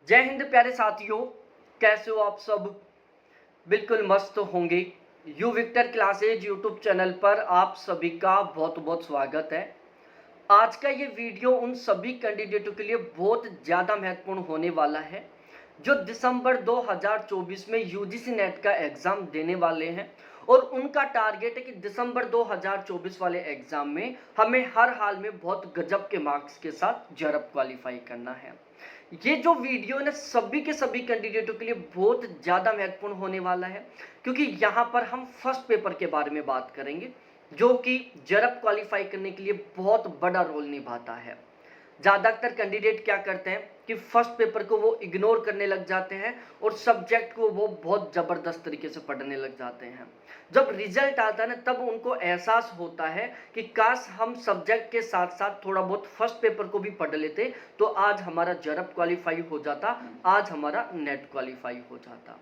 जय हिंद प्यारे साथियों, कैसे हो आप सब। बिल्कुल मस्त होंगे। You Victor classes YouTube channel पर आप सभी का बहुत बहुत स्वागत है। आज का ये वीडियो उन सभी कैंडिडेटों के लिए बहुत ज़्यादा महत्वपूर्ण होने वाला है जो दिसंबर 2024 में यूजीसी नेट का एग्ज़ाम देने वाले हैं। और उनका टारगेट है कि दिसंबर 2024 वाले एग्ज़ाम में हमें हर हाल में बहुत गजब के मार्क्स के साथ जरब क्वालिफाई करना है। ये जो वीडियो है ना सभी के सभी कैंडिडेटों के लिए बहुत ज़्यादा महत्वपूर्ण होने वाला है, क्योंकि यहाँ पर हम फर्स्ट पेपर के बारे में बात करेंगे जो कि जरब क्वालिफाई करने के लिए बहुत बड़ा रोल निभाता है। ज़्यादातर कैंडिडेट क्या करते हैं कि फर्स्ट पेपर को वो इग्नोर करने लग जाते हैं और सब्जेक्ट को वो बहुत ज़बरदस्त तरीके से पढ़ने लग जाते हैं। जब रिजल्ट आता है ना तब उनको एहसास होता है कि काश हम सब्जेक्ट के साथ साथ थोड़ा बहुत फर्स्ट पेपर को भी पढ़ लेते तो आज हमारा जरब क्वालिफाई हो जाता, आज हमारा नेट क्वालिफाई हो जाता।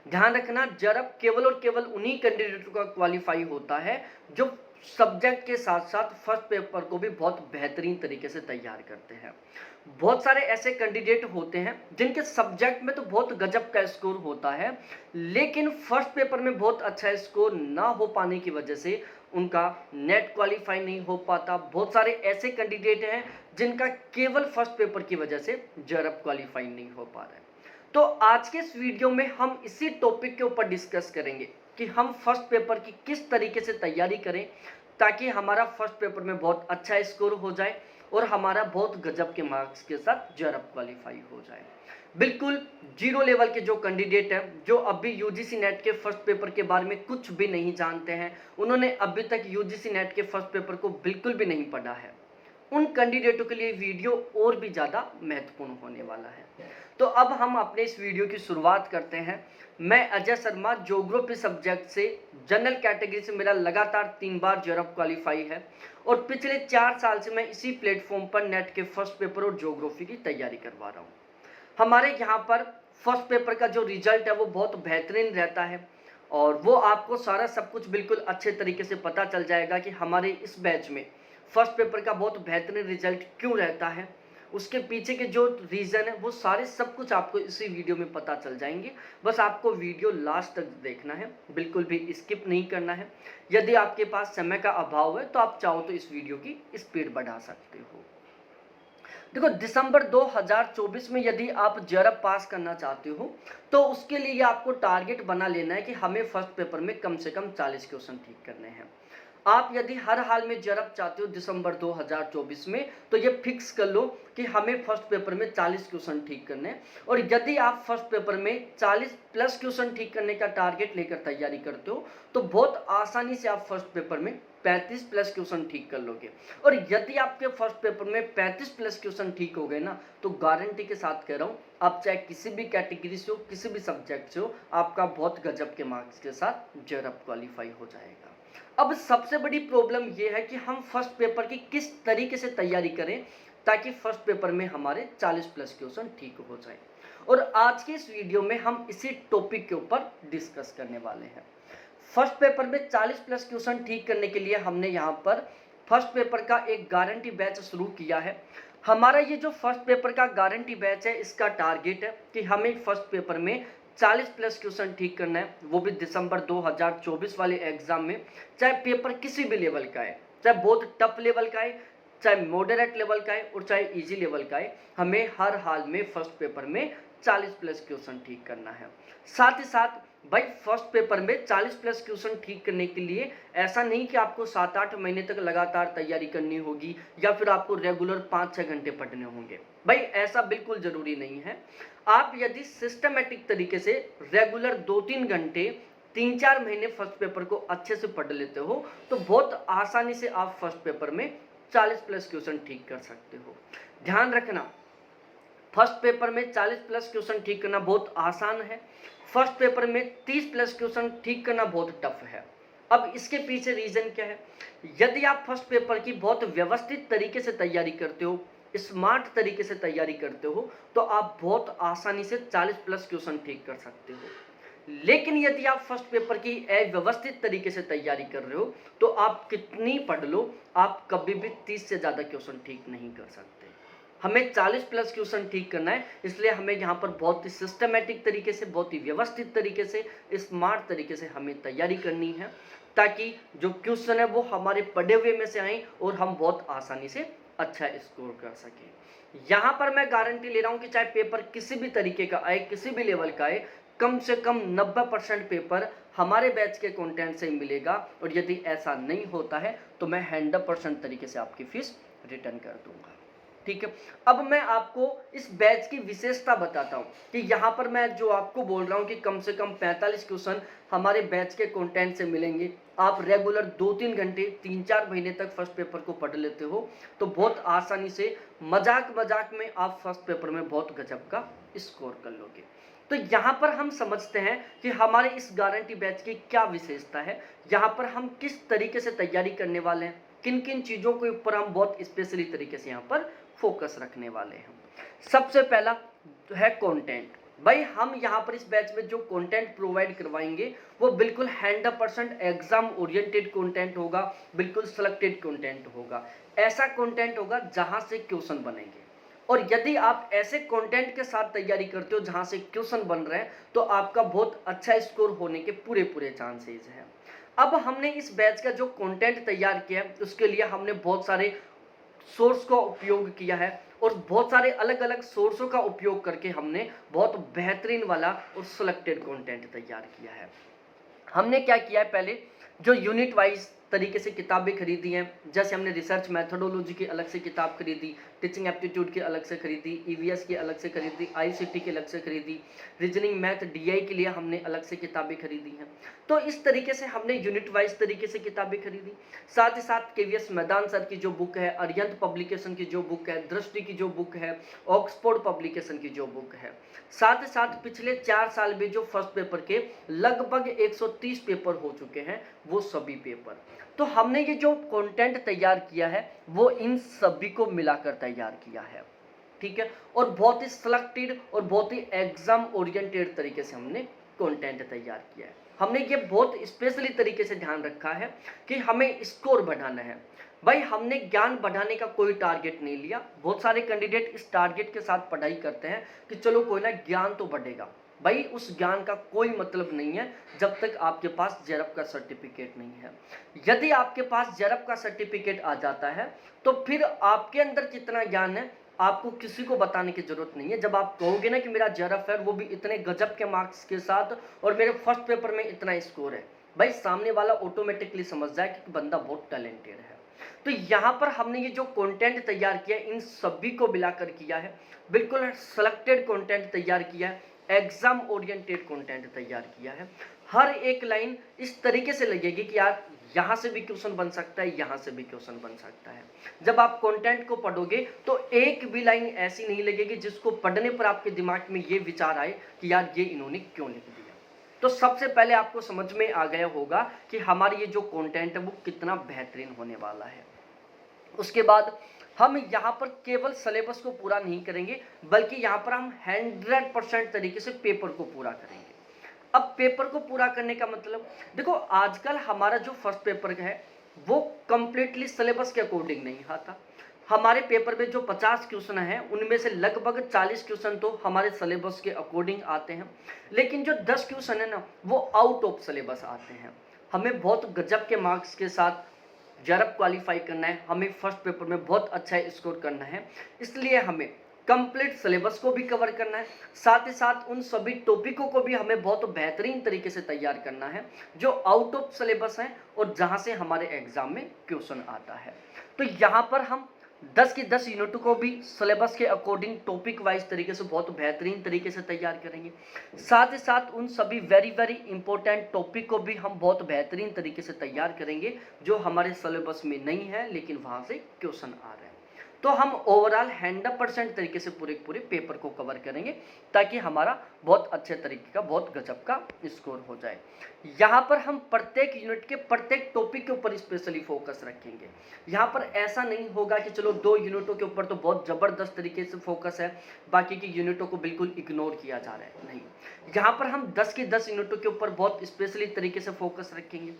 ध्यान रखना, जरब केवल और केवल उन्हीं कैंडिडेटों का क्वालिफाई होता है जो सब्जेक्ट के साथ साथ फर्स्ट पेपर को भी बहुत बेहतरीन तरीके से तैयार करते हैं। बहुत सारे ऐसे कैंडिडेट होते हैं जिनके सब्जेक्ट में तो बहुत गजब का स्कोर होता है, लेकिन फर्स्ट पेपर में बहुत अच्छा स्कोर ना हो पाने की वजह से उनका नेट क्वालिफाई नहीं हो पाता। बहुत सारे ऐसे कैंडिडेट हैं जिनका केवल फर्स्ट पेपर की वजह से जरब क्वालिफाई नहीं हो पा रहा है। तो आज के इस वीडियो में हम इसी टॉपिक के ऊपर डिस्कस करेंगे कि हम फर्स्ट पेपर की किस तरीके से तैयारी करें ताकि हमारा फर्स्ट पेपर में बहुत अच्छा स्कोर हो जाए और हमारा बहुत गजब के मार्क्स के साथ जरब क्वालिफाई हो जाए। बिल्कुल जीरो लेवल के जो कैंडिडेट हैं जो अभी यूजीसी नेट के फर्स्ट पेपर के बारे में कुछ भी नहीं जानते हैं, उन्होंने अभी तक यूजीसी नेट के फर्स्ट पेपर को बिल्कुल भी नहीं पढ़ा है, उन कैंडिडेटों के लिए वीडियो और भी ज़्यादा महत्वपूर्ण होने वाला है। तो अब हम अपने इस वीडियो की शुरुआत करते हैं। मैं अजय शर्मा, ज्योग्राफी सब्जेक्ट से जनरल कैटेगरी से मेरा लगातार 3 बार जरब क्वालिफाई है और पिछले 4 साल से मैं इसी प्लेटफॉर्म पर नेट के फर्स्ट पेपर और ज्योग्राफी की तैयारी करवा रहा हूँ। हमारे यहाँ पर फर्स्ट पेपर का जो रिजल्ट है वो बहुत बेहतरीन रहता है और वो आपको सारा सब कुछ बिल्कुल अच्छे तरीके से पता चल जाएगा कि हमारे इस बैच में फर्स्ट पेपर का बहुत बेहतरीन रिजल्ट क्यों रहता है। उसके पीछे के जो रीज़न है वो सारे सब कुछ आपको इसी वीडियो में पता चल जाएंगे। बस आपको वीडियो लास्ट तक देखना है, बिल्कुल भी स्किप नहीं करना है। यदि आपके पास समय का अभाव है तो आप चाहो तो इस वीडियो की स्पीड बढ़ा सकते हो। देखो, दिसंबर 2024 में यदि आप जरब पास करना चाहते हो तो उसके लिए आपको टारगेट बना लेना है कि हमें फर्स्ट पेपर में कम से कम 40 क्वेश्चन ठीक करने हैं। आप यदि हर हाल में जरब चाहते हो दिसंबर 2024 में तो ये फिक्स कर लो कि हमें फर्स्ट पेपर में 40 क्वेश्चन ठीक करने हैं। और यदि आप फर्स्ट पेपर में 40 प्लस क्वेश्चन ठीक करने का टारगेट लेकर तैयारी करते हो तो बहुत आसानी से आप फर्स्ट पेपर में 35 प्लस क्वेश्चन ठीक कर लोगे। और यदि आपके फर्स्ट पेपर में 35 प्लस क्वेश्चन ठीक हो गए ना तो गारंटी के साथ कह रहा हूँ, आप चाहे किसी भी कैटेगरी से हो, किसी भी सब्जेक्ट से हो, आपका बहुत गजब के मार्क्स के साथ जरब क्वालिफाई हो जाएगा। अब सबसे बड़ी प्रॉब्लम यह है कि हम फर्स्ट पेपर की किस तरीके से तैयारी करें ताकि फर्स्ट पेपर में हमारे 40 प्लस क्वेश्चन ठीक हो जाए। और आज के इस वीडियो में हम इसी टॉपिक के ऊपर डिस्कस करने वाले हैं। फर्स्ट पेपर में 40 प्लस क्वेश्चन ठीक करने के लिए हमने यहाँ पर फर्स्ट पेपर का एक गारंटी बैच शुरू किया है। हमारा ये जो फर्स्ट पेपर का गारंटी बैच है इसका टारगेट है कि हमें फर्स्ट पेपर में 40 प्लस क्वेश्चन ठीक करना है, वो भी दिसंबर 2024 वाले एग्जाम में। चाहे पेपर किसी भी लेवल का है, चाहे बहुत टफ लेवल का है, चाहे मॉडरेट लेवल का है और चाहे इजी लेवल का है, हमें हर हाल में फर्स्ट पेपर में 40 प्लस क्वेश्चन ठीक करना है। साथ ही साथ भाई फर्स्ट पेपर में 40 प्लस क्वेश्चन ठीक करने के लिए ऐसा नहीं कि आपको 7-8 महीने तक लगातार तैयारी करनी होगी या फिर आपको रेगुलर 5-6 घंटे पढ़ने होंगे। भाई ऐसा बिल्कुल ज़रूरी नहीं है। आप यदि सिस्टमेटिक तरीके से रेगुलर 2-3 घंटे 3-4 महीने फर्स्ट पेपर को अच्छे से पढ़ लेते हो तो बहुत आसानी से आप फर्स्ट पेपर में 40 प्लस क्वेश्चन ठीक कर सकते हो। ध्यान रखना, फर्स्ट पेपर में 40 प्लस क्वेश्चन ठीक करना बहुत आसान है, फर्स्ट पेपर में 30 प्लस क्वेश्चन ठीक करना बहुत टफ है। अब इसके पीछे रीज़न क्या है? यदि आप फर्स्ट पेपर की बहुत व्यवस्थित तरीके से तैयारी करते हो, स्मार्ट तरीके से तैयारी करते हो तो आप बहुत आसानी से 40 प्लस क्वेश्चन ठीक कर सकते हो। लेकिन यदि आप फर्स्ट पेपर की अव्यवस्थित तरीके से तैयारी कर रहे हो तो आप कितनी पढ़ लो, आप कभी भी 30 से ज़्यादा क्वेश्चन ठीक नहीं कर सकते। हमें 40 प्लस क्वेश्चन ठीक करना है, इसलिए हमें यहाँ पर बहुत ही सिस्टमेटिक तरीके से, बहुत ही व्यवस्थित तरीके से, स्मार्ट तरीके से हमें तैयारी करनी है, ताकि जो क्वेश्चन है वो हमारे पढ़े हुए में से आए और हम बहुत आसानी से अच्छा स्कोर कर सकें। यहाँ पर मैं गारंटी ले रहा हूँ कि चाहे पेपर किसी भी तरीके का आए, किसी भी लेवल का आए, कम से कम 90% पेपर हमारे बैच के कंटेंट से मिलेगा, और यदि ऐसा नहीं होता है तो मैं 100% तरीके से आपकी फीस रिटर्न कर दूंगा। ठीक है, अब मैं आपको इस बैच की विशेषता बताता हूं कि यहाँ पर मैं जो आपको बोल रहा हूं कि कम से कम 45 क्वेश्चन हमारे बैच के कंटेंट से मिलेंगे। आप रेगुलर 2-3 घंटे 3-4 महीने तक फर्स्ट पेपर को पढ़ लेते हो तो बहुत आसानी से मजाक मजाक में आप फर्स्ट पेपर में बहुत गजब का स्कोर कर लोगे। तो यहाँ पर हम समझते हैं कि हमारे इस गारंटी बैच की क्या विशेषता है, यहाँ पर हम किस तरीके से तैयारी करने वाले हैं, किन किन चीज़ों के ऊपर हम बहुत स्पेशली तरीके से यहाँ पर फोकस रखने वाले हैं। सबसे पहला है कंटेंट। भाई हम यहाँ पर इस बैच में जो कंटेंट प्रोवाइड करवाएंगे वो बिल्कुल 100% एग्जाम ओरिएंटेड कंटेंट होगा, बिल्कुल सिलेक्टेड कंटेंट होगा। ऐसा कंटेंट होगा जहाँ से क्वेश्चन बनेंगे, और यदि आप ऐसे कंटेंट के साथ तैयारी करते हो जहाँ से क्वेश्चन बन रहे हैं तो आपका बहुत अच्छा स्कोर होने के पूरे चांसेस हैं। अब हमने इस बैच का जो कंटेंट तैयार किया है उसके लिए हमने बहुत सारे सोर्स का उपयोग किया है, और बहुत सारे अलग अलग सोर्सों का उपयोग करके हमने बहुत बेहतरीन वाला और सिलेक्टेड कंटेंट तैयार किया है। हमने क्या किया है, पहले जो यूनिट वाइज तरीके से किताबें खरीदी हैं, जैसे हमने रिसर्च मैथडोलॉजी की अलग से किताब खरीदी, टीचिंग एप्टीट्यूड की अलग से खरीदी, ईवीएस की अलग से खरीदी, आईसीटी की अलग से खरीदी, रीजनिंग मैथ डीआई के लिए हमने अलग से किताबें खरीदी हैं। तो इस तरीके से हमने यूनिट वाइज तरीके से किताबें खरीदी। साथ ही साथ केवीएस मैदान सर की जो बुक है, अरिहंत पब्लिकेशन की जो बुक है, दृष्टि की जो बुक है, ऑक्सफोर्ड पब्लिकेशन की जो बुक है, साथ ही साथ पिछले 4 साल में जो फर्स्ट पेपर के लगभग 130 पेपर हो चुके हैं, वो सभी पेपर। तो हमने ये जो कंटेंट तैयार किया है वो इन सभी को मिलाकर तैयार किया है। ठीक है, और बहुत ही सिलेक्टेड और बहुत ही एग्जाम ओरिएंटेड तरीके से हमने कंटेंट तैयार किया है। हमने ये बहुत स्पेशली तरीके से ध्यान रखा है कि हमें स्कोर बढ़ाना है। भाई हमने ज्ञान बढ़ाने का कोई टारगेट नहीं लिया। बहुत सारे कैंडिडेट इस टारगेट के साथ पढ़ाई करते हैं कि चलो कोई ना ज्ञान तो बढ़ेगा। भाई उस ज्ञान का कोई मतलब नहीं है जब तक आपके पास जेआरएफ का सर्टिफिकेट नहीं है। यदि आपके पास जेआरएफ का सर्टिफिकेट आ जाता है तो फिर आपके अंदर कितना ज्ञान है आपको किसी को बताने की जरूरत नहीं है। जब आप कहोगे ना कि मेरा जेआरएफ है वो भी इतने गजब के मार्क्स के साथ और मेरे फर्स्ट पेपर में इतना स्कोर है, भाई सामने वाला ऑटोमेटिकली समझ जाए कि बंदा बहुत टैलेंटेड है। तो यहाँ पर हमने ये जो कंटेंट तैयार किया इन सभी को मिलाकर किया है, बिल्कुल सिलेक्टेड कंटेंट तैयार किया है, एग्जाम ओरिएंटेड कंटेंट तैयार किया है। हर एक लाइन इस तरीके से लगेगी कि यार यहाँ से भी क्वेश्चन बन सकता है, यहाँ से भी क्वेश्चन बन सकता है। जब आप कंटेंट को पढ़ोगे तो एक भी लाइन ऐसी नहीं लगेगी जिसको पढ़ने पर आपके दिमाग में ये विचार आए कि यार ये इन्होंने क्यों लिख दिया। तो सबसे पहले आपको समझ में आ गया होगा कि हमारी ये जो कंटेंट है वो कितना बेहतरीन होने वाला है। उसके बाद हम यहाँ पर केवल सिलेबस को पूरा नहीं करेंगे बल्कि यहाँ पर हम 100% तरीके से पेपर को पूरा करेंगे। अब पेपर को पूरा करने का मतलब देखो, आजकल हमारा जो फर्स्ट पेपर है वो कंप्लीटली सिलेबस के अकॉर्डिंग नहीं आता। हमारे पेपर में जो 50 क्वेश्चन हैं उनमें से लगभग 40 क्वेश्चन तो हमारे सिलेबस के अकॉर्डिंग आते हैं, लेकिन जो 10 क्वेश्चन है ना वो आउट ऑफ सिलेबस आते हैं। हमें बहुत गजब के मार्क्स के साथ जेआरएफ क्वालिफाई करना है, हमें फर्स्ट पेपर में बहुत अच्छा स्कोर करना है, इसलिए हमें कंप्लीट सिलेबस को भी कवर करना है, साथ ही साथ उन सभी टॉपिकों को भी हमें बहुत बेहतरीन तरीके से तैयार करना है जो आउट ऑफ सिलेबस हैं और जहां से हमारे एग्जाम में क्वेश्चन आता है। तो यहाँ पर हम 10 की 10 यूनिटों को भी सिलेबस के अकॉर्डिंग टॉपिक वाइज तरीके से बहुत बेहतरीन तरीके से तैयार करेंगे। साथ ही साथ उन सभी वेरी इंपॉर्टेंट टॉपिक को भी हम बहुत बेहतरीन तरीके से तैयार करेंगे जो हमारे सिलेबस में नहीं है लेकिन वहाँ से क्वेश्चन आ रहे हैं। तो हम ओवरऑल 100% तरीके से पूरे पेपर को कवर करेंगे ताकि हमारा बहुत अच्छे तरीके का बहुत गजब का स्कोर हो जाए। यहाँ पर हम प्रत्येक यूनिट के प्रत्येक टॉपिक के ऊपर स्पेशली फोकस रखेंगे। यहाँ पर ऐसा नहीं होगा कि चलो 2 यूनिटों के ऊपर तो बहुत ज़बरदस्त तरीके से फोकस है, बाकी की यूनिटों को बिल्कुल इग्नोर किया जा रहा है, नहीं। यहाँ पर हम 10 की 10 यूनिटों के ऊपर बहुत स्पेशली तरीके से फोकस रखेंगे,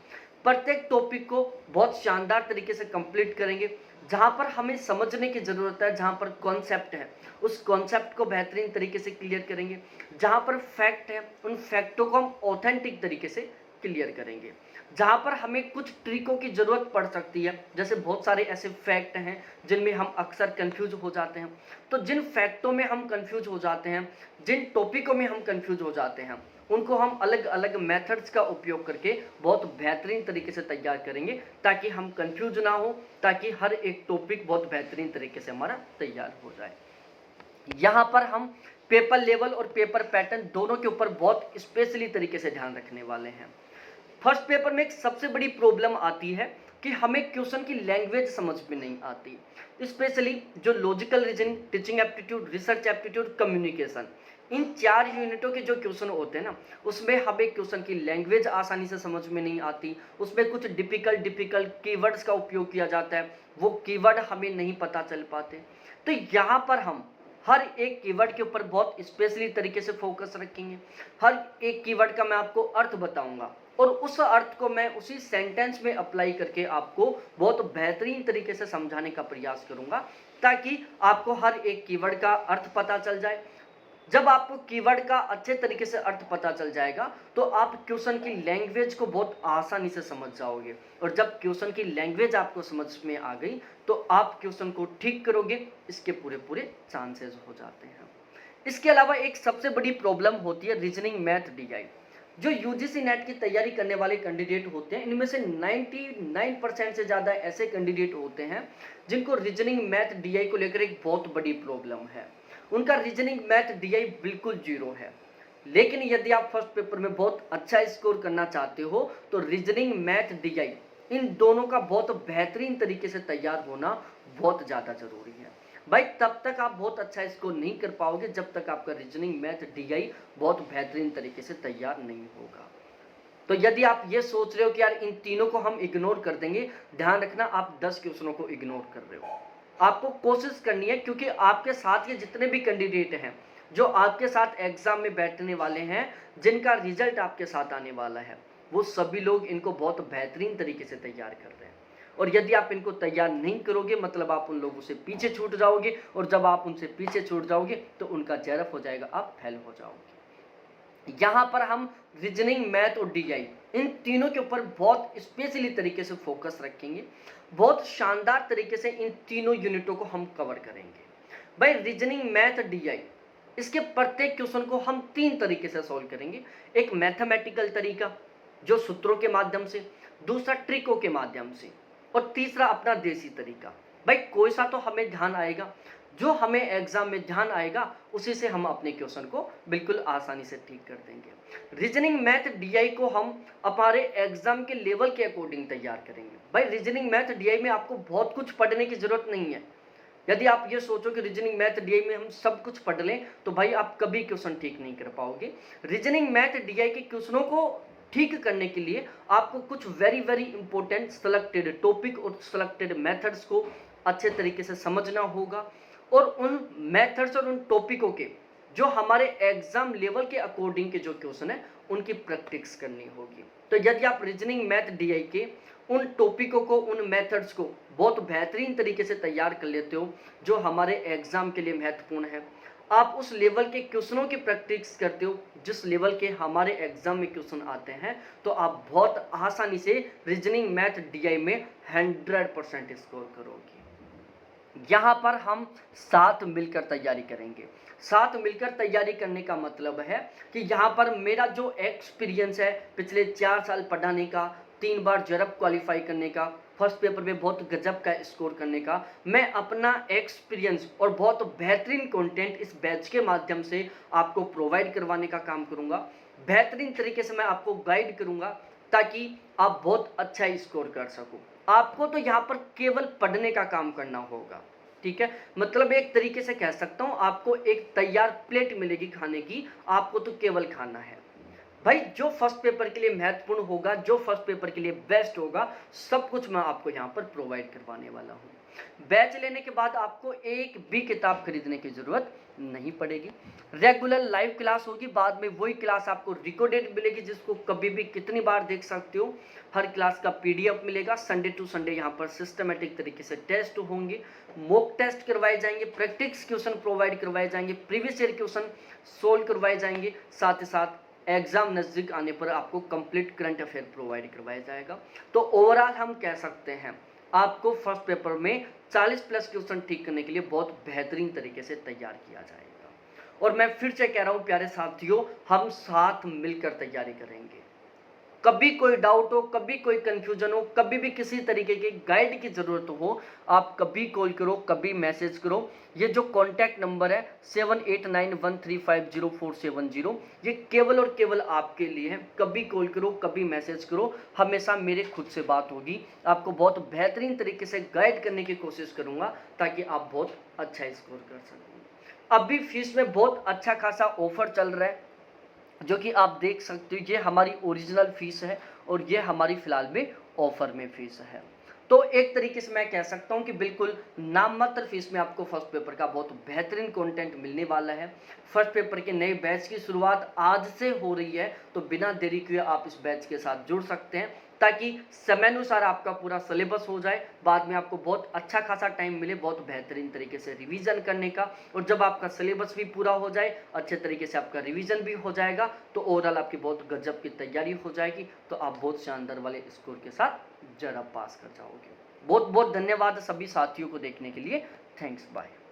प्रत्येक टॉपिक को बहुत शानदार तरीके से कंप्लीट करेंगे। जहाँ पर हमें समझने की ज़रूरत है, जहाँ पर कॉन्सेप्ट है, उस कॉन्सेप्ट को बेहतरीन तरीके से क्लियर करेंगे। जहाँ पर फैक्ट है, उन फैक्टों को हम ऑथेंटिक तरीके से क्लियर करेंगे। जहाँ पर हमें कुछ ट्रिकों की ज़रूरत पड़ सकती है, जैसे बहुत सारे ऐसे फैक्ट हैं जिनमें हम अक्सर कन्फ्यूज हो जाते हैं, तो जिन फैक्टों में हम कन्फ्यूज हो जाते हैं, जिन टॉपिकों में हम कन्फ्यूज हो जाते हैं, उनको हम अलग अलग मेथड्स का उपयोग करके बहुत बेहतरीन तरीके से तैयार करेंगे, ताकि हम कंफ्यूज ना हो, ताकि हर एक टॉपिक बहुत बेहतरीन तरीके से हमारा तैयार हो जाए। यहाँ पर हम पेपर लेवल और पेपर पैटर्न दोनों के ऊपर बहुत स्पेशली तरीके से ध्यान रखने वाले हैं। फर्स्ट पेपर में एक सबसे बड़ी प्रॉब्लम आती है कि हमें क्वेश्चन की लैंग्वेज समझ में नहीं आती, स्पेशली जो logical reasoning, teaching aptitude, research aptitude, communication, in 4 यूनिटों के जो क्वेश्चन होते हैं ना, उसमें हमें क्वेश्चन की लैंग्वेज आसानी से समझ में नहीं आती। उसमें कुछ डिफिकल्ट कीवर्ड्स का उपयोग किया जाता है, वो कीवर्ड हमें नहीं पता चल पाते। तो यहाँ पर हम हर एक कीवर्ड के ऊपर बहुत स्पेशली तरीके से फोकस रखेंगे। हर एक कीवर्ड का मैं आपको अर्थ बताऊंगा और उस अर्थ को मैं उसी सेंटेंस में अप्लाई करके आपको बहुत बेहतरीन तरीके से समझाने का प्रयास करूंगा, ताकि आपको हर एक कीवर्ड का अर्थ पता चल जाए। जब आपको कीवर्ड का अच्छे तरीके से अर्थ पता चल जाएगा तो आप क्वेश्चन की लैंग्वेज को बहुत आसानी से समझ जाओगे, और जब क्वेश्चन की लैंग्वेज आपको समझ में आ गई तो आप क्वेश्चन को ठीक करोगे, इसके पूरे पूरे चांसेस हो जाते हैं। इसके अलावा एक सबसे बड़ी प्रॉब्लम होती है रीजनिंग मैथ डीआई। जो यूजीसी नेट की तैयारी करने वाले कैंडिडेट होते हैं, इनमें से 99% से ज़्यादा ऐसे कैंडिडेट होते हैं जिनको रीजनिंग मैथ डीआई को लेकर एक बहुत बड़ी प्रॉब्लम है। उनका रीजनिंग मैथ डीआई बिल्कुल जीरो है। लेकिन यदि आप फर्स्ट पेपर में बहुत अच्छा स्कोर करना चाहते हो तो रीजनिंग मैथ डीआई इन दोनों का बहुत बेहतरीन तरीके से तैयार होना बहुत ज़्यादा जरूरी है। भाई तब तक आप बहुत अच्छा स्कोर नहीं कर पाओगे जब तक आपका रीजनिंग मैथ डीआई बहुत बेहतरीन तरीके से तैयार नहीं होगा। तो यदि आप ये सोच रहे हो कि यार इन तीनों को हम इग्नोर कर देंगे, ध्यान रखना आप 10 क्वेश्चनों को इग्नोर कर रहे हो। आपको कोशिश करनी है, क्योंकि आपके साथ ये जितने भी कैंडिडेट हैं जो आपके साथ एग्जाम में बैठने वाले हैं, जिनका रिजल्ट आपके साथ आने वाला है, वो सभी लोग इनको बहुत बेहतरीन तरीके से तैयार कर रहे हैं। और यदि आप इनको तैयार नहीं करोगे मतलब आप उन लोगों से पीछे छूट जाओगे, और जब आप उनसे पीछे छूट जाओगे तो उनका जेरफ हो जाएगा, आप फेल हो जाओगे। यहाँ पर हम रीजनिंग मैथ और डीआई इन तीनों के ऊपर बहुत स्पेशली तरीके से फोकस रखेंगे। बहुत शानदार तरीके से इन तीनों यूनिटों को हम कवर करेंगे। भाई रीजनिंग मैथ डीआई, इसके प्रत्येक क्वेश्चन को हम 3 तरीके से सॉल्व करेंगे। एक मैथमेटिकल तरीका जो सूत्रों के माध्यम से, दूसरा ट्रिकों के माध्यम से, और तीसरा अपना देसी तरीका। भाई कोई सा तो हमें ध्यान आएगा, जो हमें एग्जाम में ध्यान आएगा उसी से हम अपने क्वेश्चन को बिल्कुल आसानी से ठीक कर देंगे। रीजनिंग मैथ डीआई को हम हमारे एग्जाम के लेवल के अकॉर्डिंग तैयार करेंगे। भाई रीजनिंग मैथ डीआई में आपको बहुत कुछ पढ़ने की जरूरत नहीं है। यदि आप ये सोचो कि रीजनिंग मैथ डीआई में हम सब कुछ पढ़ लें तो भाई आप कभी क्वेश्चन ठीक नहीं कर पाओगे। रीजनिंग मैथ डीआई के क्वेश्चनों को ठीक करने के लिए आपको कुछ वेरी इंपॉर्टेंट सेलेक्टेड टॉपिक और सेलेक्टेड मेथड्स को अच्छे तरीके से समझना होगा, और उन मेथड्स और उन टॉपिकों के जो हमारे एग्जाम लेवल के अकॉर्डिंग के जो क्वेश्चन है उनकी प्रैक्टिस करनी होगी। तो यदि आप रीजनिंग मैथ डीआई के उन टॉपिकों को, उन मेथड्स को बहुत बेहतरीन तरीके से तैयार कर लेते हो जो हमारे एग्जाम के लिए महत्वपूर्ण है, आप उस लेवल के क्वेश्चनों की प्रैक्टिस करते हो जिस लेवल के हमारे एग्जाम में क्वेश्चन आते हैं, तो आप बहुत आसानी से रीजनिंग मैथ डीआई में 100% स्कोर करोगे। यहाँ पर हम साथ मिलकर तैयारी करेंगे। साथ मिलकर तैयारी करने का मतलब है कि यहाँ पर मेरा जो एक्सपीरियंस है पिछले 4 साल पढ़ाने का, 3 बार जरब क्वालिफाई करने का, फर्स्ट पेपर में बहुत गजब का स्कोर करने का, मैं अपना एक्सपीरियंस और बहुत बेहतरीन कंटेंट इस बैच के माध्यम से आपको प्रोवाइड करवाने का काम करूँगा। बेहतरीन तरीके से मैं आपको गाइड करूँगा ताकि आप बहुत अच्छा स्कोर कर सको। आपको तो यहाँ पर केवल पढ़ने का काम करना होगा, ठीक है। मतलब एक तरीके से कह सकता हूँ आपको एक तैयार प्लेट मिलेगी खाने की, आपको तो केवल खाना है। भाई जो फर्स्ट पेपर के लिए महत्वपूर्ण होगा, जो फर्स्ट पेपर के लिए बेस्ट होगा, सब कुछ मैं आपको यहाँ पर प्रोवाइड करवाने वाला हूँ। बैच लेने के बाद आपको एक भी किताब खरीदने की ज़रूरत नहीं पड़ेगी। रेगुलर लाइव क्लास होगी, बाद में वही क्लास आपको रिकॉर्डेड मिलेगी जिसको कभी भी कितनी बार देख सकते हो। हर क्लास का पीडीएफ मिलेगा। संडे टू संडे यहाँ पर सिस्टमेटिक तरीके से टेस्ट होंगे, मॉक टेस्ट करवाए जाएंगे, प्रैक्टिस क्वेश्चन प्रोवाइड करवाए जाएंगे, प्रीवियस ईयर क्वेश्चन सोल्व करवाए जाएंगे। साथ ही साथ एग्जाम नज़दीक आने पर आपको कंप्लीट करंट अफेयर प्रोवाइड करवाया जाएगा। तो ओवरऑल हम कह सकते हैं आपको फर्स्ट पेपर में 40 प्लस क्वेश्चन ठीक करने के लिए बहुत बेहतरीन तरीके से तैयार किया जाएगा। और मैं फिर से कह रहा हूं प्यारे साथियों, हम साथ मिलकर तैयारी करेंगे। कभी कोई डाउट हो, कभी कोई कंफ्यूजन हो, कभी भी किसी तरीके के गाइड की जरूरत हो, आप कभी कॉल करो, कभी मैसेज करो। ये जो कॉन्टैक्ट नंबर है 7891350470, ये केवल और केवल आपके लिए है। कभी कॉल करो, कभी मैसेज करो, हमेशा मेरे खुद से बात होगी। आपको बहुत बेहतरीन तरीके से गाइड करने की कोशिश करूंगा ताकि आप बहुत अच्छा स्कोर कर सकें। अभी फीस में बहुत अच्छा खासा ऑफर चल रहा है जो कि आप देख सकते हो। ये हमारी ओरिजिनल फीस है और ये हमारी फिलहाल में ऑफर में फीस है। तो एक तरीके से मैं कह सकता हूं कि बिल्कुल नाममात्र फीस में आपको फर्स्ट पेपर का बहुत बेहतरीन कंटेंट मिलने वाला है। फर्स्ट पेपर के नए बैच की शुरुआत आज से हो रही है, तो बिना देरी किए आप इस बैच के साथ जुड़ सकते हैं ताकि समयानुसार आपका पूरा सिलेबस हो जाए। बाद में आपको बहुत अच्छा खासा टाइम मिले बहुत बेहतरीन तरीके से रिवीजन करने का। और जब आपका सिलेबस भी पूरा हो जाए, अच्छे तरीके से आपका रिवीजन भी हो जाएगा, तो ओवरऑल आपकी बहुत गजब की तैयारी हो जाएगी। तो आप बहुत शानदार वाले स्कोर के साथ जरा पास कर जाओगे। बहुत बहुत धन्यवाद सभी साथियों को देखने के लिए। Thanks, bye.